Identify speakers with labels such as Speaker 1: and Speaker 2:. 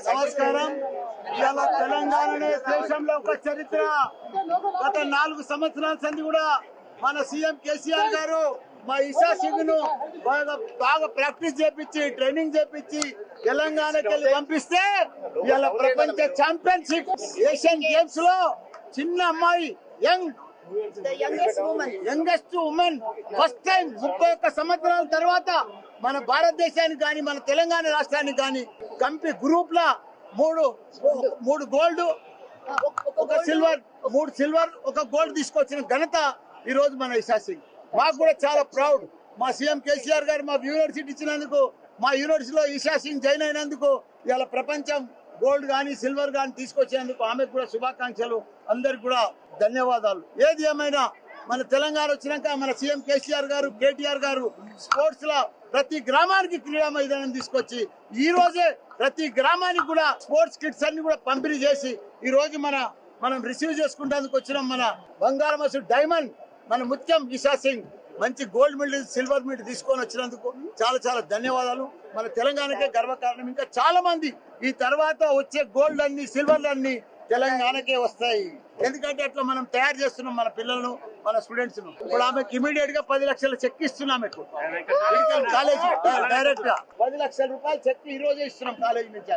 Speaker 1: నమస్కారం. ఇవాళ తెలంగాణనే దేశంలో ఒక చరిత్ర. గత 4 సంవత్సరాల సంది కూడా మన సీఎం కేసీఆర్ గారు మా ఇషా సింగ్ ను బాగా ప్రాక్టీస్ చేపించి ట్రైనింగ్ చేపించి తెలంగాణకి వెళ్ళి పంపిస్తే ఇవాళ ప్రపంచ ఛాంపియన్షిప్ ఏషియన్ గేమ్స్ లో చిన్న అమ్మాయి యంగెస్ట్ ఉమెన్ ఫస్ట్ టైం 31 సంవత్సరాల తర్వాత మన భారతదేశానికి కానీ మన తెలంగాణ రాష్ట్రానికి కానీ కంపి గ్రూప్ లా మూడు గోల్డ్ ఒక సిల్వర్ 3 సిల్వర్ 1 గోల్డ్ తీసుకొచ్చిన ఘనత ఈ రోజు మన ఇషా సింగ్. మాకు కూడా చాలా ప్రౌడ్. మా సీఎం కేసీఆర్ గారు మాకు యూనివర్సిటీ ఇచ్చినందుకు, మా యూనివర్సిటీలో ఇషా సింగ్ జాయిన్ అయినందుకు ఇవాళ ప్రపంచం గోల్డ్ కానీ సిల్వర్ కానీ తీసుకొచ్చేందుకు ఆమెకు కూడా శుభాకాంక్షలు. అందరికి కూడా ధన్యవాదాలు. ఏది ఏమైనా మన తెలంగాణ వచ్చినాక మన సీఎం కేసీఆర్ గారు కేటీఆర్ గారు స్పోర్ట్స్ లో ప్రతి గ్రామానికి క్రీడా మైదానం తీసుకొచ్చి ఈ రోజే ప్రతి గ్రామానికి కూడా స్పోర్ట్స్ కిట్స్ అన్ని కూడా పంపిణీ చేసి ఈ రోజు మనం రిసీవ్ చేసుకుంటేందుకు వచ్చిన మన బంగారమసు డైమండ్ మన ముత్యం ఇషా సింగ్ మంచి గోల్డ్ మెడల్ సిల్వర్ మెడల్ తీసుకొని వచ్చినందుకు చాలా చాలా ధన్యవాదాలు. మన తెలంగాణకే గర్వకారణం. ఇంకా చాలా మంది ఈ తర్వాత వచ్చే గోల్డ్ అన్ని సిల్వర్లు అన్ని తెలంగాణకే వస్తాయి. ఎందుకంటే అట్లా మనం తయారు చేస్తున్నాం మన పిల్లలను మన స్టూడెంట్స్ ను. ఇప్పుడు ఆమెకు ఇమీడియట్ గా 10 లక్షల చెక్ ఇస్తున్నాం. మెడికల్ కాలేజ్ డైరెక్ట్ గా 10 లక్షల రూపాయలు చెక్ ఈ రోజే ఇస్తున్నాం కాలేజ్ నుంచి.